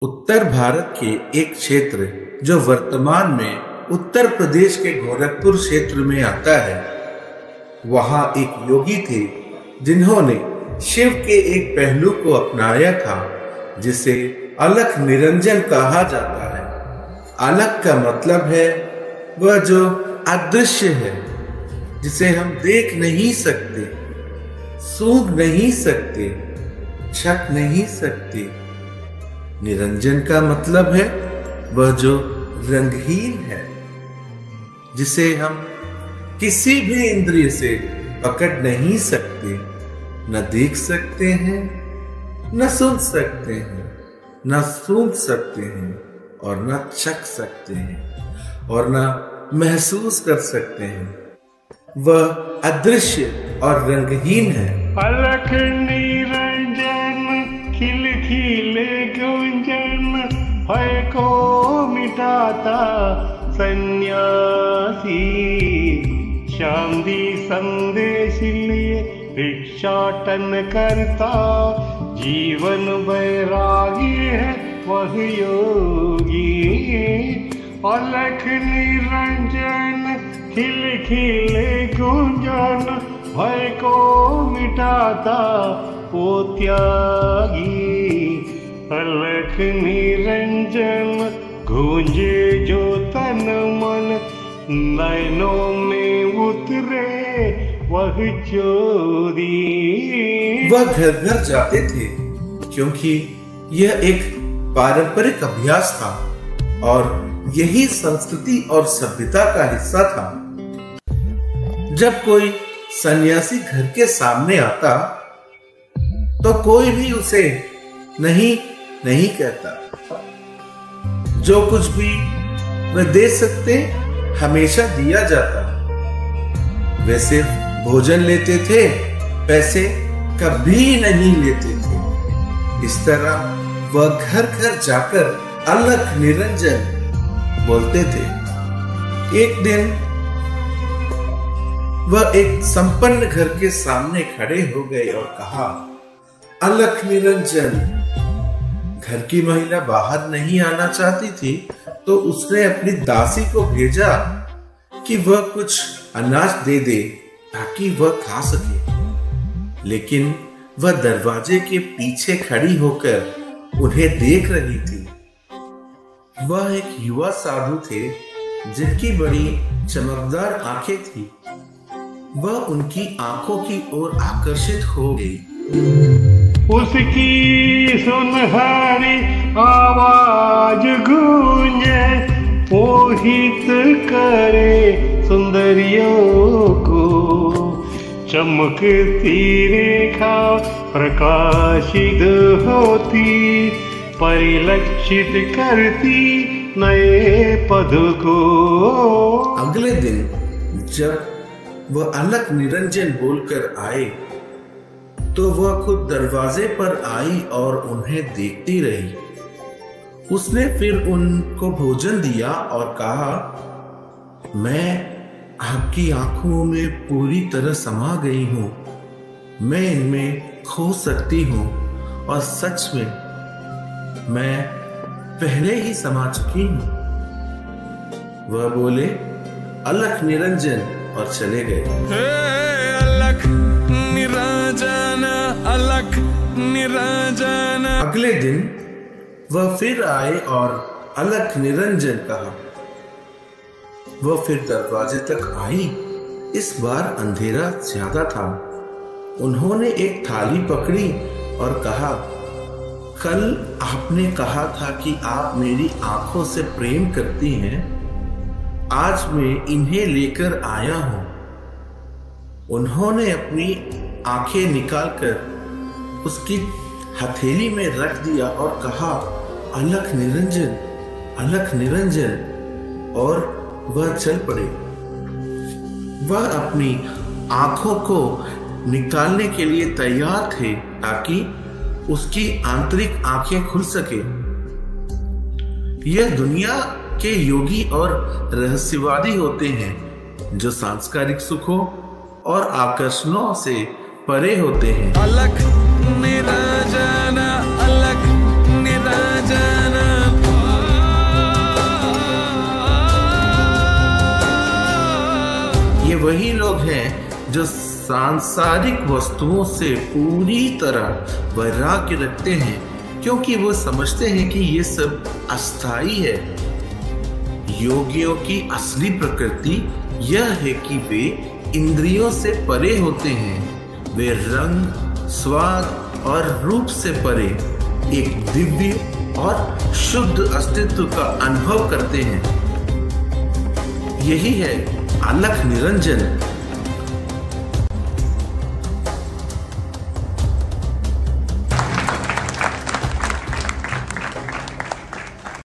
उत्तर भारत के एक क्षेत्र जो वर्तमान में उत्तर प्रदेश के गोरखपुर क्षेत्र में आता है, वहां एक योगी थे जिन्होंने शिव के एक पहलू को अपनाया था जिसे अलख निरंजन कहा जाता है। अलख का मतलब है वह जो अदृश्य है, जिसे हम देख नहीं सकते, सूंघ नहीं सकते, छक नहीं सकते। निरंजन का मतलब है वह जो रंगहीन है, जिसे हम किसी भी इंद्रिय से पकड़ नहीं सकते, न देख सकते हैं, न सुन सकते हैं, न सूंघ सकते हैं, और न चख सकते हैं, और न महसूस कर सकते हैं। वह अदृश्य और रंगहीन है। अलख निरंजन खिलखिले गुंजन भय को मिटाता सन्यासी, शांति संदेश लिए भिक्षाटन करता, जीवन वैरागी है वह योगी। अलख निरंजन खिलखिले गुंजन भय को मिटाता वो त्यागी। अलख निरंजन गूंजे जो तन मन, नैनों में उतरे वह ज्योति। वह घर घर जाते थे क्योंकि यह एक पारंपरिक अभ्यास था और यही संस्कृति और सभ्यता का हिस्सा था। जब कोई सन्यासी घर के सामने आता तो कोई भी उसे नहीं नहीं कहता। जो कुछ भी वह दे सकते हमेशा दिया जाता। वे सिर्फ भोजन लेते थे, पैसे कभी नहीं लेते थे। इस तरह वह घर घर जाकर अलख निरंजन बोलते थे। एक दिन वह एक संपन्न घर के सामने खड़े हो गए और कहा, अलख निरंजन। घर की महिला बाहर नहीं आना चाहती थी तो उसने अपनी दासी को भेजा कि वह कुछ अनाज दे दे ताकि वह खा सके, लेकिन वह दरवाजे के पीछे खड़ी होकर उन्हें देख रही थी। वह एक युवा साधु थे जिनकी बड़ी चमकदार आंखें थी। वह उनकी आंखों की ओर आकर्षित हो गई। उसकी सुनहरी आवाज गूंजे, मोहित करे सुंदरियों को। चमकती रेखा प्रकाशित होती, परिलक्षित करती नए पद को। अगले दिन जब वह अलख निरंजन बोलकर आए तो वह खुद दरवाजे पर आई और उन्हें देखती रही। उसने फिर उनको भोजन दिया और कहा, मैं आपकी आंखों में पूरी तरह समा गई हूं। मैं इनमें खो सकती हूं और सच में मैं पहले ही समा चुकी हूं। वह बोले, अलख निरंजन, और चले गए। अलख निरंजन, अलख निरंजन। अगले दिन वह फिर आए और अलख निरंजन कहा। वह फिर दरवाजे तक आई। इस बार अंधेरा ज्यादा था। उन्होंने एक थाली पकड़ी और कहा, कल आपने कहा था कि आप मेरी आंखों से प्रेम करती हैं। आज मैं इन्हें लेकर आया हूं। उन्होंने अपनी आंखें निकालकर उसकी हथेली में रख दिया और कहा, अलख निरंजन, अलख निरंजन, और वह चल पड़े। वह अपनी आंखों को निकालने के लिए तैयार थे ताकि उसकी आंतरिक आंखें खुल सके। यह दुनिया के योगी और रहस्यवादी होते हैं जो सांस्कृतिक सुखों और आकर्षणों से परे होते हैं। अलख निरंजन, अलख निरंजन। वही लोग हैं जो सांसारिक वस्तुओं से पूरी तरह वैराग्य रखते हैं, क्योंकि वो समझते हैं कि ये सब अस्थाई है। योगियों की असली प्रकृति यह है कि वे इंद्रियों से परे होते हैं। वे रंग, स्वाद और रूप से परे एक दिव्य और शुद्ध अस्तित्व का अनुभव करते हैं। यही है अलख निरंजन